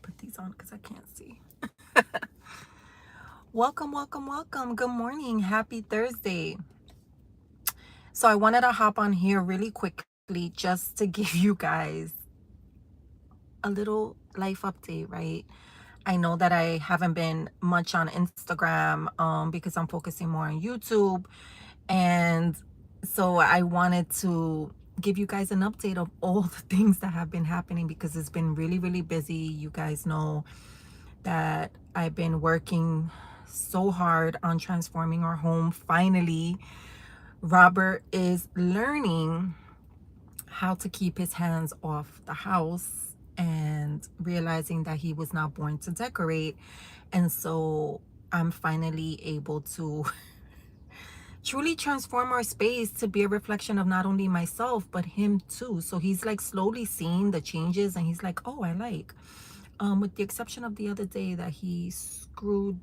put these on because I can't see. Welcome, welcome, welcome. Good morning. Happy Thursday. So I wanted to hop on here really quickly just to give you guys a little life update, right? I know that I haven't been much on Instagram because I'm focusing more on YouTube. And so I wanted to give you guys an update of all the things that have been happening because it's been really, really busy. You guys know that I've been working so hard on transforming our home. Finally, Robert is learning how to keep his hands off the house and realizing that he was not born to decorate. And so I'm finally able to truly transform our space to be a reflection of not only myself but him too. So he's like slowly seeing the changes and he's like, oh, I like with the exception of the other day that he screwed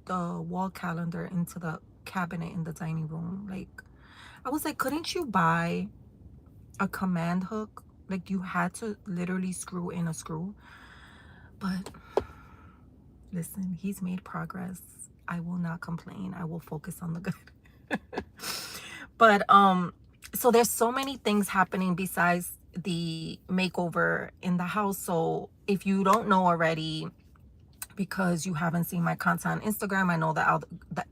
the wall calendar into the cabinet in the dining room. Like, I was like, couldn't you buy a command hook? Like, you had to literally screw in a screw. But listen, he's made progress. I will not complain. I will focus on the good. But so there's so many things happening besides the makeover in the house. So if you don't know already, because you haven't seen my content on Instagram, I know that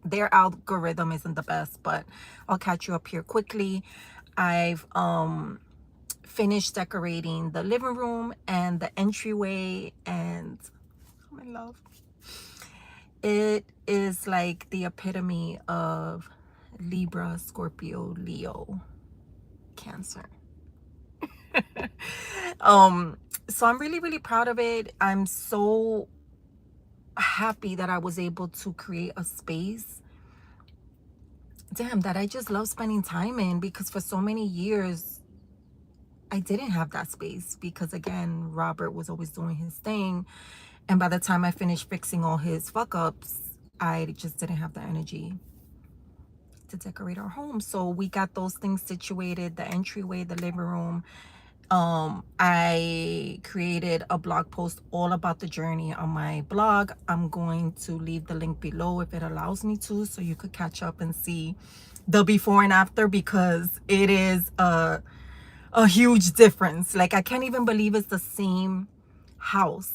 their algorithm isn't the best, but I'll catch you up here quickly. I've finished decorating the living room and the entryway, and oh my love, it is like the epitome of Libra, Scorpio, Leo, Cancer. So I'm really, really proud of it. I'm so happy that I was able to create a space, damn, that I just love spending time in, because for so many years I didn't have that space because, again, Robert was always doing his thing, and by the time I finished fixing all his fuck ups, I just didn't have the energy to decorate our home. So we got those things situated, the entryway, the living room. I created a blog post all about the journey on my blog. I'm going to leave the link below if it allows me to, so you could catch up and see the before and after, because it is a huge difference. Like, I can't even believe it's the same house.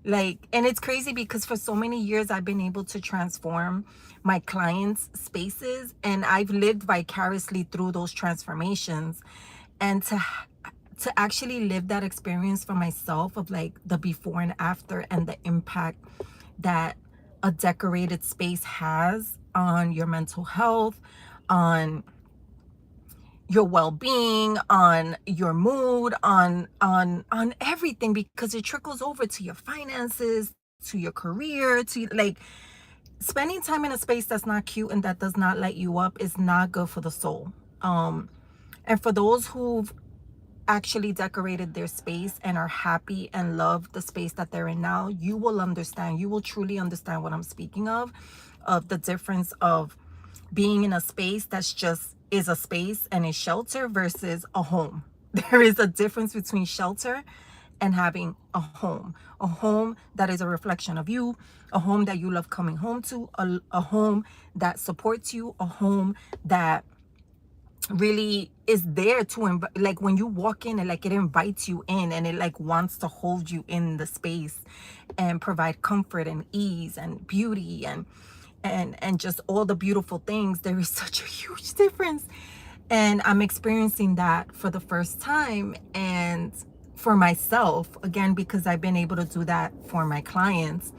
Like, and it's crazy because for so many years I've been able to transform my clients' spaces, and I've lived vicariously through those transformations. And to actually live that experience for myself of like the before and after, and the impact that a decorated space has on your mental health, on your well-being, on your mood, on everything, because it trickles over to your finances, to your career, to like spending time in a space that's not cute and that does not light you up is not good for the soul. And for those who've actually decorated their space and are happy and love the space that they're in now, you will understand, you will truly understand what I'm speaking of the difference of being in a space that's just is a space and is shelter versus a home. There is a difference between shelter and having a home that is a reflection of you, a home that you love coming home to, a home that supports you, a home that really is there to like when you walk in, and like it invites you in, and it like wants to hold you in the space and provide comfort and ease and beauty and just all the beautiful things. There is such a huge difference, and I'm experiencing that for the first time, and for myself again, because I've been able to do that for my clients.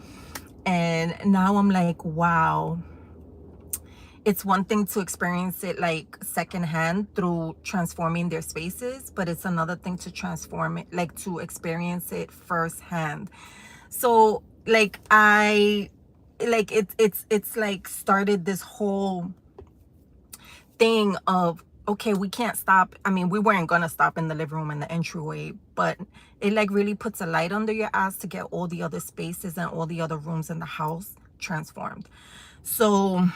And now I'm like, wow, it's one thing to experience it like secondhand through transforming their spaces, but it's another thing to transform it, like to experience it firsthand. So like it's like started this whole thing of, okay, we can't stop. I mean, we weren't gonna stop in the living room and the entryway, but it like really puts a light under your ass to get all the other spaces and all the other rooms in the house transformed. So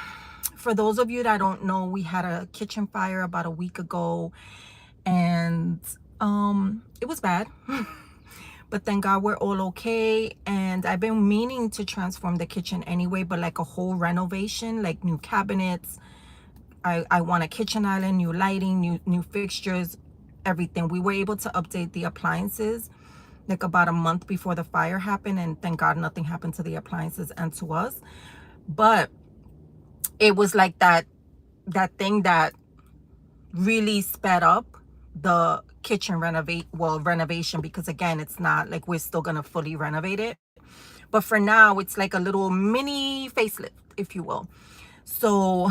for those of you that don't know, we had a kitchen fire about a week ago, and it was bad. But thank God we're all okay. And I've been meaning to transform the kitchen anyway, but like a whole renovation, like new cabinets. I want a kitchen island, new lighting, new fixtures, everything. We were able to update the appliances like about a month before the fire happened, and thank God nothing happened to the appliances and to us. But it was like that thing that really sped up the kitchen renovation, because again, it's not like we're still gonna fully renovate it, but for now it's like a little mini facelift, if you will. So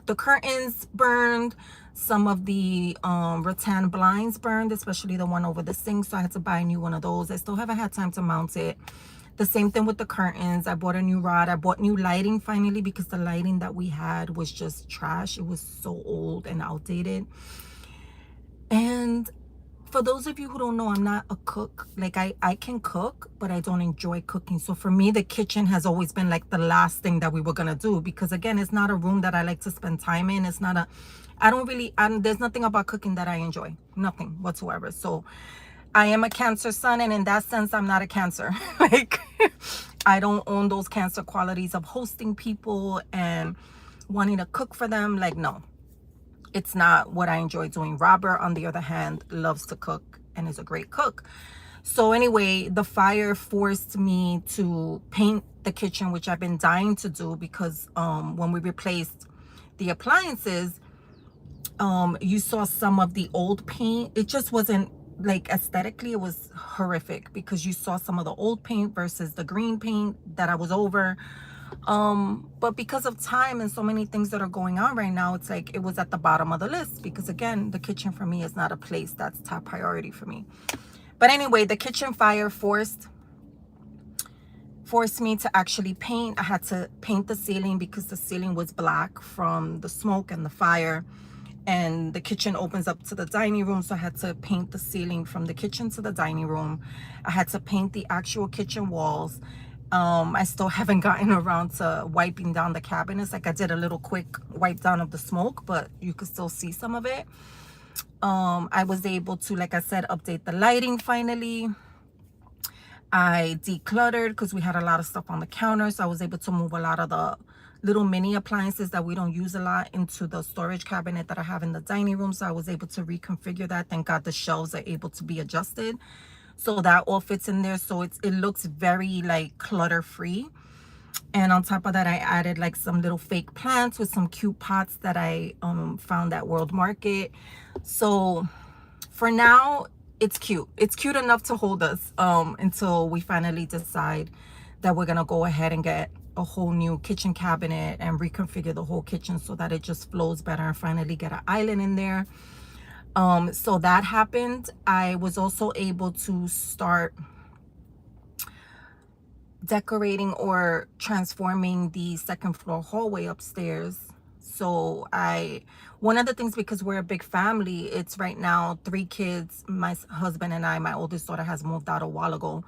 the curtains burned, some of the rattan blinds burned, especially the one over the sink, so I had to buy a new one of those. I still haven't had time to mount it. The same thing with the curtains. I bought a new rod. I bought new lighting finally, because the lighting that we had was just trash. It was so old and outdated. And for those of you who don't know, I'm not a cook. Like I can cook, but I don't enjoy cooking. So for me, the kitchen has always been like the last thing that we were gonna do, because again, it's not a room that I like to spend time in. It's not a, there's nothing about cooking that I enjoy, nothing whatsoever. So I am a Cancer sun, and in that sense, I'm not a Cancer. Like, I don't own those Cancer qualities of hosting people and wanting to cook for them. Like, no, it's not what I enjoy doing. Robert, on the other hand, loves to cook and is a great cook. So anyway, the fire forced me to paint the kitchen, which I've been dying to do, because when we replaced the appliances, you saw some of the old paint. It just wasn't, like, aesthetically, it was horrific, because you saw some of the old paint versus the green paint that I was over. But because of time and so many things that are going on right now, it's like it was at the bottom of the list, because again, the kitchen for me is not a place that's top priority for me. But anyway, the kitchen fire forced me to actually paint. I had to paint the ceiling, because the ceiling was black from the smoke and the fire, and the kitchen opens up to the dining room, so I had to paint the ceiling from the kitchen to the dining room. I had to paint the actual kitchen walls. I still haven't gotten around to wiping down the cabinets. Like, I did a little quick wipe down of the smoke, but you could still see some of it. I was able to, like I said, update the lighting finally. I decluttered, because we had a lot of stuff on the counter, so I was able to move a lot of the little mini appliances that we don't use a lot into the storage cabinet that I have in the dining room. So I was able to reconfigure that. Thank God the shelves are able to be adjusted, so that all fits in there. So it looks very like clutter free. And on top of that, I added like some little fake plants with some cute pots that I found at World Market. So for now, it's cute. It's cute enough to hold us until we finally decide that we're gonna go ahead and get a whole new kitchen cabinet and reconfigure the whole kitchen so that it just flows better, and finally get an island in there. So that happened. I was also able to start decorating or transforming the second floor hallway upstairs. So one of the things, because we're a big family, it's right now 3 kids, my husband and I. My oldest daughter has moved out a while ago,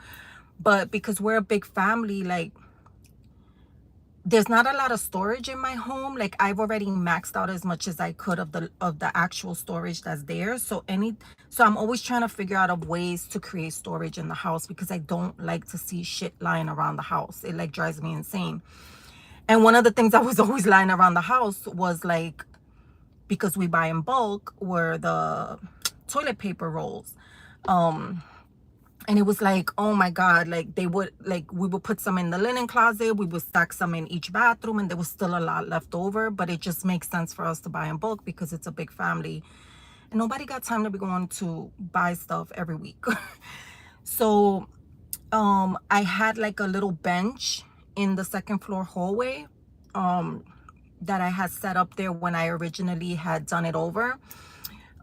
but because we're a big family, like, there's not a lot of storage in my home. Like, I've already maxed out as much as I could of the actual storage that's there. So I'm always trying to figure out of ways to create storage in the house, because I don't like to see shit lying around the house. It like drives me insane. And one of the things that was always lying around the house was, like, because we buy in bulk, were the toilet paper rolls. And it was like, oh my God, like, we would put some in the linen closet, we would stack some in each bathroom, and there was still a lot left over. But it just makes sense for us to buy in bulk, because it's a big family and nobody got time to be going to buy stuff every week. So I had like a little bench in the second floor hallway that I had set up there when I originally had done it over.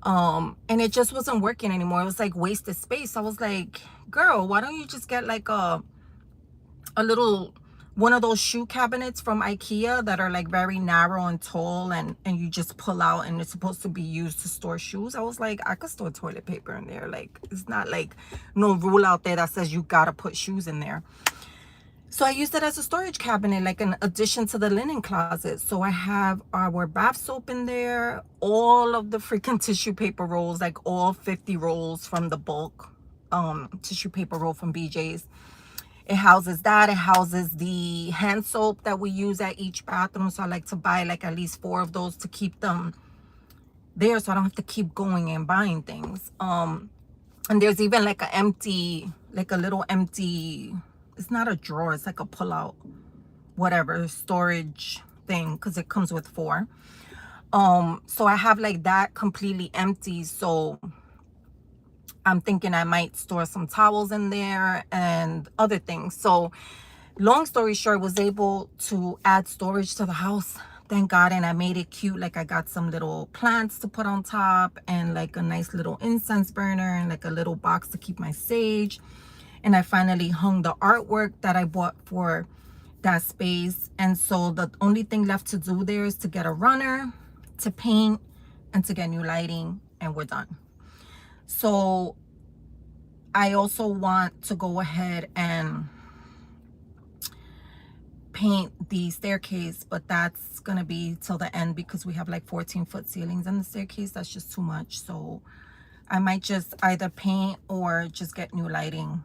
And it just wasn't working anymore. It was like wasted space. I was like, girl, why don't you just get like a little one of those shoe cabinets from IKEA that are like very narrow and tall, and you just pull out, and it's supposed to be used to store shoes. I was like, I could store toilet paper in there. Like, it's not like no rule out there that says you gotta put shoes in there. So I used it as a storage cabinet, like an addition to the linen closet. So I have our bath soap in there, all of the freaking tissue paper rolls, like all 50 rolls from the bulk tissue paper roll from BJ's. It houses that. It houses the hand soap that we use at each bathroom. So I like to buy like at least 4 of those to keep them there, so I don't have to keep going and buying things. And there's even like a little empty, it's not a drawer, it's like a pull out, whatever, storage thing, because it comes with 4. So I have like that completely empty. So I'm thinking I might store some towels in there and other things. So long story short, was able to add storage to the house, thank God. And I made it cute. Like I got some little plants to put on top and like a nice little incense burner and like a little box to keep my sage. And I finally hung the artwork that I bought for that space. And so the only thing left to do there is to get a runner, to paint, and to get new lighting, and we're done. So I also want to go ahead and paint the staircase, but that's gonna be till the end because we have like 14-foot ceilings in the staircase. That's just too much. So I might just either paint or just get new lighting.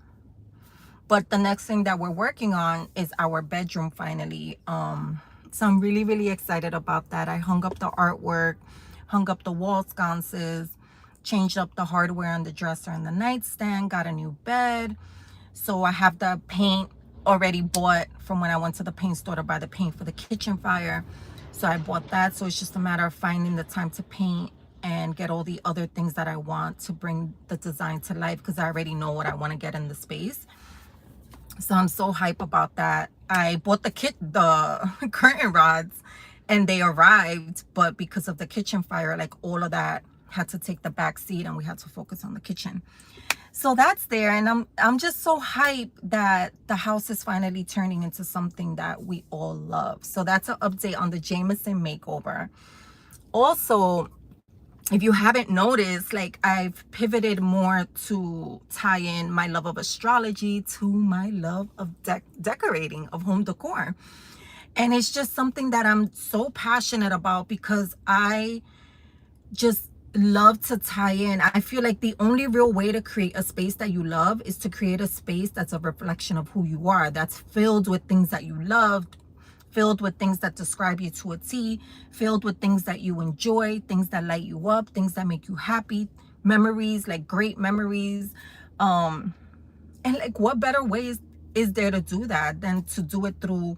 But the next thing that we're working on is our bedroom finally. So I'm really, really excited about that. I hung up the artwork, hung up the wall sconces, changed up the hardware on the dresser and the nightstand, got a new bed. So I have the paint already bought from when I went to the paint store to buy the paint for the kitchen fire. So I bought that. So it's just a matter of finding the time to paint and get all the other things that I want to bring the design to life, because I already know what I want to get in the space. So I'm so hype about that. I bought the curtain rods and they arrived, but because of the kitchen fire, like all of that had to take the back seat and we had to focus on the kitchen. So that's there, and I'm just so hyped that the house is finally turning into something that we all love. So that's an update on the Jamison makeover. Also, if you haven't noticed, like I've pivoted more to tie in my love of astrology to my love of decorating, of home decor. And it's just something that I'm so passionate about because I just love to tie in. I feel like the only real way to create a space that you love is to create a space that's a reflection of who you are, that's filled with things that you love, filled with things that describe you to a T, filled with things that you enjoy, things that light you up, things that make you happy, memories, like great memories. And like what better ways is there to do that than to do it through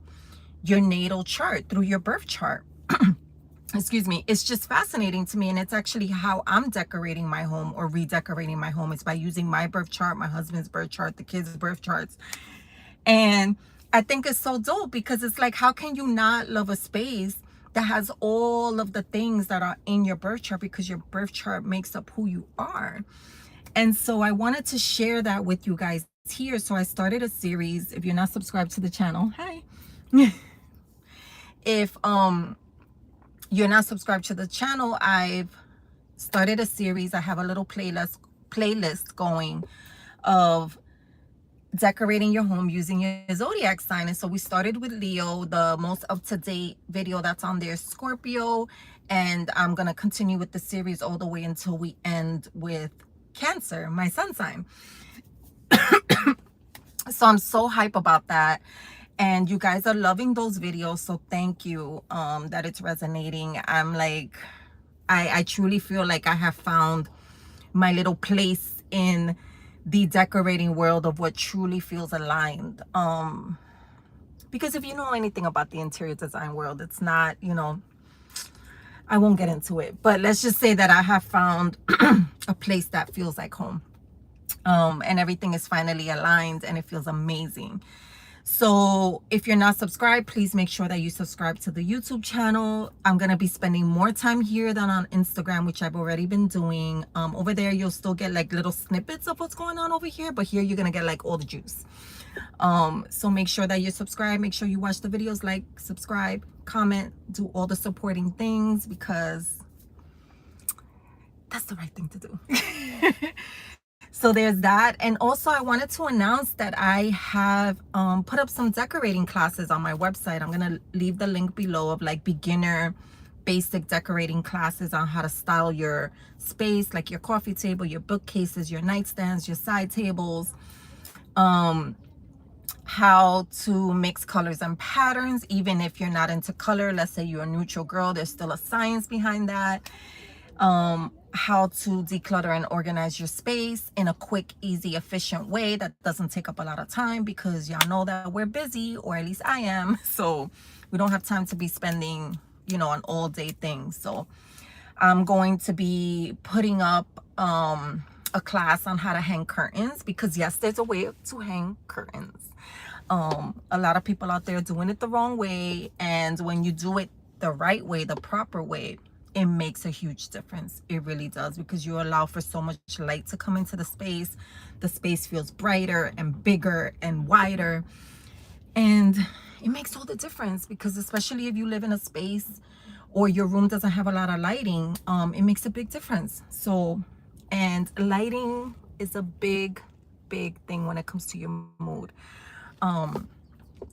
your natal chart, through your birth chart? Excuse me. It's just fascinating to me, and it's actually how I'm decorating my home or redecorating my home. It's by using my birth chart, my husband's birth chart, the kids' birth charts. And I think it's so dope because it's like, how can you not love a space that has all of the things that are in your birth chart, because your birth chart makes up who you are? And so I wanted to share that with you guys here. So I started a series. If you're not subscribed to the channel, hi. If you're not subscribed to the channel, I've started a series. I have a little playlist going of decorating your home using your zodiac sign. And so we started with Leo. The most up-to-date video that's on there is Scorpio, and I'm gonna continue with the series all the way until we end with Cancer, my sun sign. So I'm so hype about that, and you guys are loving those videos, so thank you that it's resonating. I'm like, I truly feel like I have found my little place in the decorating world of what truly feels aligned. Because if you know anything about the interior design world, it's not, you know, I won't get into it, but let's just say that I have found a place that feels like home, and everything is finally aligned and it feels amazing. So if you're not subscribed, please make sure that you subscribe to the YouTube channel. I'm going to be spending more time here than on Instagram, which I've already been doing. Over there, you'll still get like little snippets of what's going on over here, but here you're going to get like all the juice. So make sure that you're subscribed. Make sure you watch the videos, like, subscribe, comment, do all the supporting things, because that's the right thing to do. So there's that. And also I wanted to announce that I have put up some decorating classes on my website. I'm going to leave the link below of like beginner basic decorating classes on how to style your space, like your coffee table, your bookcases, your nightstands, your side tables, how to mix colors and patterns. Even if you're not into color, let's say you're a neutral girl, there's still a science behind that. How to declutter and organize your space in a quick, easy, efficient way that doesn't take up a lot of time, because y'all know that we're busy, or at least I am. So we don't have time to be spending, you know, an all day thing. So I'm going to be putting up a class on how to hang curtains, because yes, there's a way to hang curtains. A lot of people out there doing it the wrong way, and when you do it the right way, the proper way, it makes a huge difference. It really does, because you allow for so much light to come into the space. The space feels brighter and bigger and wider, and it makes all the difference, because especially if you live in a space or your room doesn't have a lot of lighting, it makes a big difference. So, and lighting is a big thing when it comes to your mood.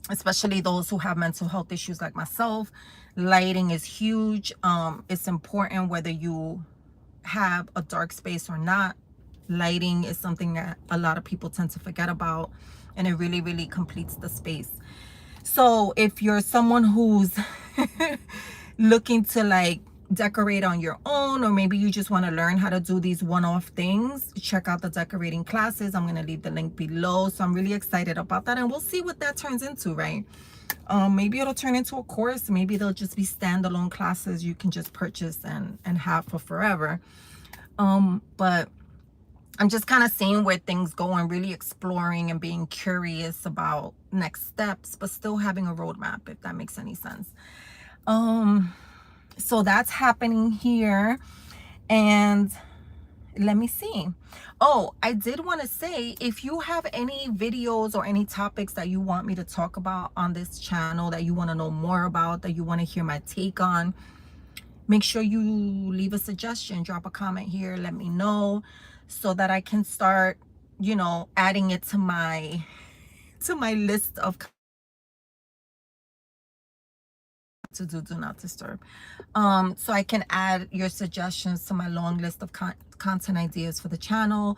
Especially those who have mental health issues like myself, lighting is huge. It's important whether you have a dark space or not. Lighting is something that a lot of people tend to forget about, and it really completes the space. So if you're someone who's looking to like decorate on your own, or maybe you just want to learn how to do these one-off things, check out the decorating classes. I'm going to leave the link below. So I'm really excited about that, and we'll see what that turns into, right? Maybe it'll turn into a course. Maybe they'll just be standalone classes you can just purchase and have for forever. But I'm just kind of seeing where things go, and really exploring and being curious about next steps, but still having a roadmap, if that makes any sense. So that's happening here. And let me see. Oh, I did want to say, if you have any videos or any topics that you want me to talk about on this channel, that you want to know more about, that you want to hear my take on, make sure you leave a suggestion, drop a comment here, let me know, so that I can start, you know, adding it to my list of to do not disturb. So I can add your suggestions to my long list of content ideas for the channel.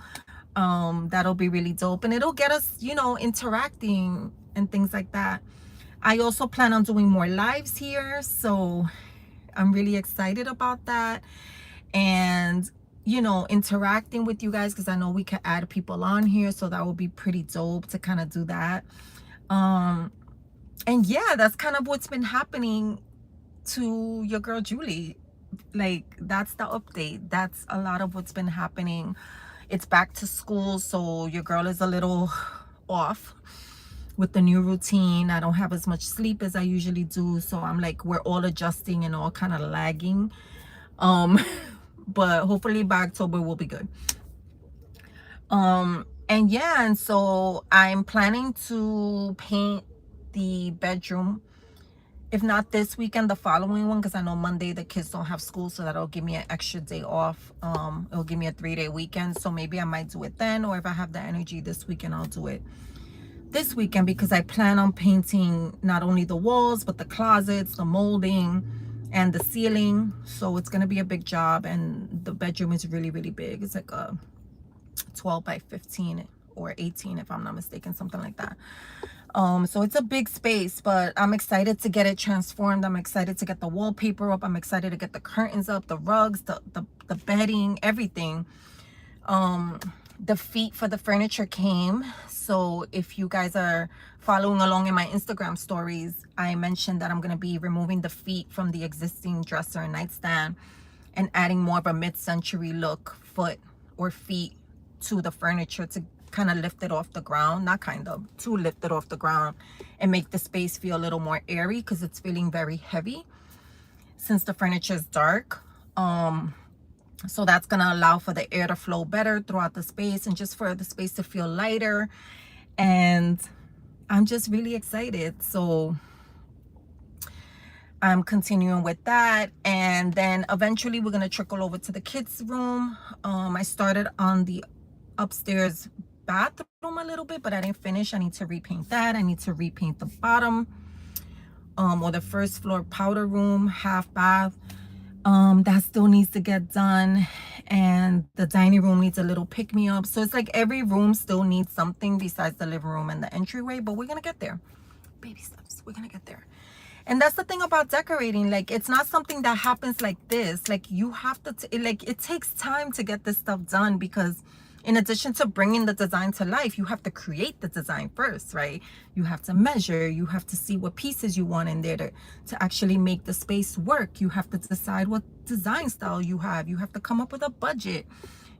That'll be really dope, and it'll get us, you know, interacting and things like that. I also plan on doing more lives here, so I'm really excited about that, and you know, interacting with you guys, because I know we can add people on here, so that would be pretty dope to kind of do that. And yeah, that's kind of what's been happening to your girl Julie. Like, that's the update. That's a lot of what's been happening. It's back to school, so your girl is a little off with the new routine. I don't have as much sleep as I usually do, so I'm like, we're all adjusting and all kind of lagging. But hopefully by October we'll be good. And yeah, and so I'm planning to paint the bedroom, if not this weekend, the following one, because I know Monday the kids don't have school, so that'll give me an extra day off. It'll give me a 3-day weekend, so maybe I might do it then, or if I have the energy this weekend, I'll do it this weekend, because I plan on painting not only the walls but the closets, the molding, and the ceiling. So it's gonna be a big job, and the bedroom is really big. It's like a 12 by 15 or 18 if I'm not mistaken, something like that. So it's a big space, but I'm excited to get it transformed. I'm excited to get the wallpaper up. I'm excited to get the curtains up, the rugs, the bedding, everything. The feet for the furniture came. So if you guys are following along in my Instagram stories, I mentioned that I'm going to be removing the feet from the existing dresser and nightstand and adding more of a mid-century look foot or feet to the furniture, to kind of lift it off the ground. Not kind of, to lift it off the ground and make the space feel a little more airy, because it's feeling very heavy since the furniture is dark. So that's going to allow for the air to flow better throughout the space, and just for the space to feel lighter. And I'm just really excited. So I'm continuing with that, and then eventually we're going to trickle over to the kids' room. I started on the upstairs bathroom a little bit, but I didn't finish. I need to repaint that. I need to repaint the bottom, or the first floor powder room, half bath. That still needs to get done, and the dining room needs a little pick-me-up. So it's like every room still needs something besides the living room and the entryway, but we're gonna get there. Baby steps, we're gonna get there. And that's the thing about decorating, like it's not something that happens like this. Like you have to like it takes time to get this stuff done, because in addition to bringing the design to life, you have to create the design first, right? You have to measure, you have to see what pieces you want in there to actually make the space work. You have to decide what design style you have to come up with a budget.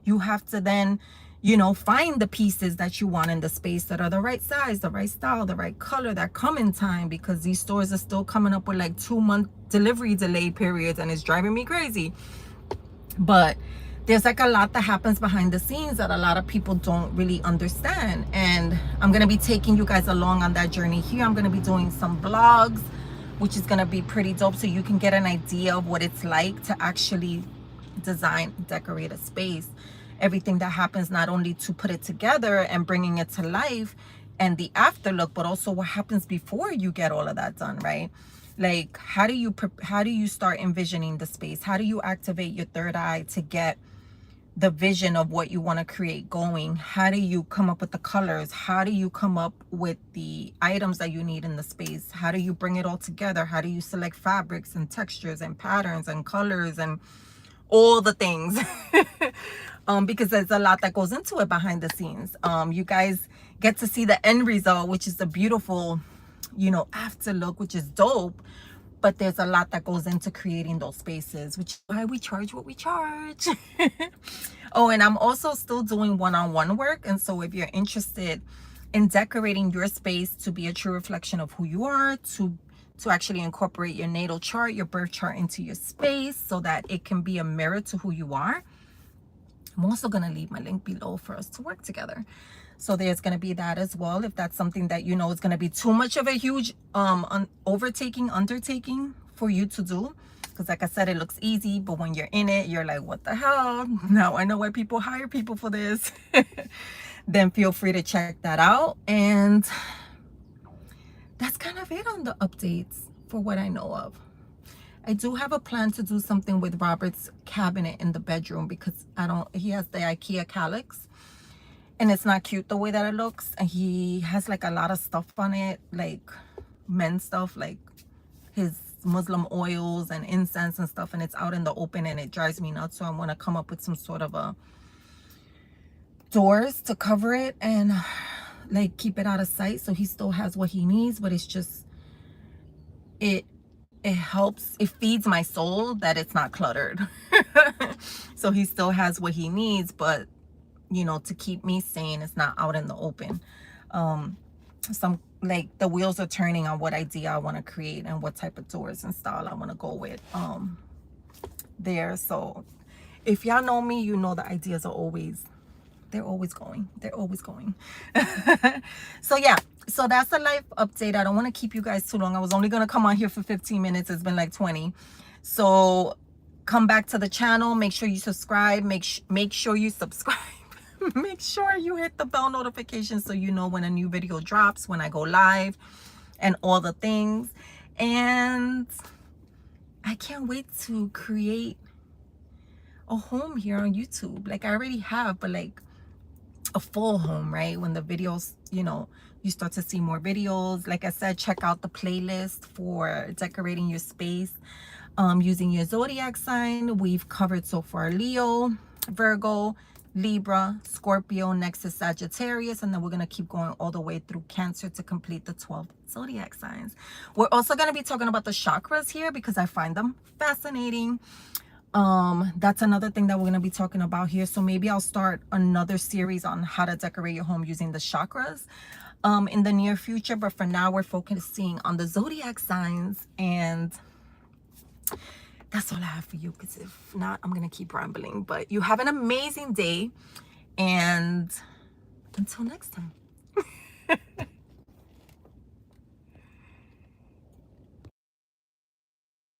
You have to then, you know, find the pieces that you want in the space that are the right size, the right style, the right color, that come in time, because these stores are still coming up with like 2-month delivery delay periods, and it's driving me crazy. But there's like a lot that happens behind the scenes that a lot of people don't really understand, and I'm gonna be taking you guys along on that journey here. I'm gonna be doing some vlogs, which is gonna be pretty dope, so you can get an idea of what it's like to actually design, decorate a space, everything that happens, not only to put it together and bringing it to life and the after look, but also what happens before you get all of that done, right? Like how do you start envisioning the space? How do you activate your third eye to get the vision of what you want to create going? How do you come up with the colors? How do you come up with the items that you need in the space? How do you bring it all together? How do you select fabrics and textures and patterns and colors and all the things? Because there's a lot that goes into it behind the scenes. You guys get to see the end result, which is the beautiful, you know, after look, which is dope. But there's a lot that goes into creating those spaces, which is why we charge what we charge. Oh, and I'm also still doing one-on-one work. And so if you're interested in decorating your space to be a true reflection of who you are, to actually incorporate your natal chart, your birth chart into your space so that it can be a mirror to who you are, I'm also going to leave my link below for us to work together. So there's going to be that as well, if that's something that you know is going to be too much of a huge undertaking for you to do. Because like I said, it looks easy, but when you're in it, you're like, what the hell? Now I know why people hire people for this. Then feel free to check that out. And that's kind of it on the updates for what I know of. I do have a plan to do something with Robert's cabinet in the bedroom, because he has the IKEA calyx and it's not cute the way that it looks. And he has like a lot of stuff on it, like men's stuff, like his Muslim oils and incense and stuff, and it's out in the open and it drives me nuts. So I want to come up with some sort of a doors to cover it and like keep it out of sight, so he still has what he needs. But it's just, it helps, it feeds my soul that it's not cluttered. So he still has what he needs, but you know, to keep me sane, it's not out in the open. Some like the wheels are turning on what idea I want to create and what type of doors and style I want to go with there. So if y'all know me, you know the ideas are always, they're always going. So yeah, so that's the life update. I don't want to keep you guys too long. I was only going to come on here for 15 minutes. It's been like 20. So come back to the channel. Make sure you subscribe. Make sure you subscribe. Make sure you hit the bell notification so you know when a new video drops, when I go live, and all the things. And I can't wait to create a home here on YouTube. Like I already have, but like a full home, right? When the videos, you know, you start to see more videos. Like I said, check out the playlist for decorating your space using your zodiac sign. We've covered so far Leo, Virgo, Libra, Scorpio, next is Sagittarius, and then we're going to keep going all the way through Cancer to complete the 12 zodiac signs. We're also going to be talking about the chakras here because I find them fascinating. That's another thing that we're going to be talking about here. So maybe I'll start another series on how to decorate your home using the chakras in the near future. But for now, we're focusing on the zodiac signs, and that's all I have for you, because if not, I'm going to keep rambling. But you have an amazing day, and until next time.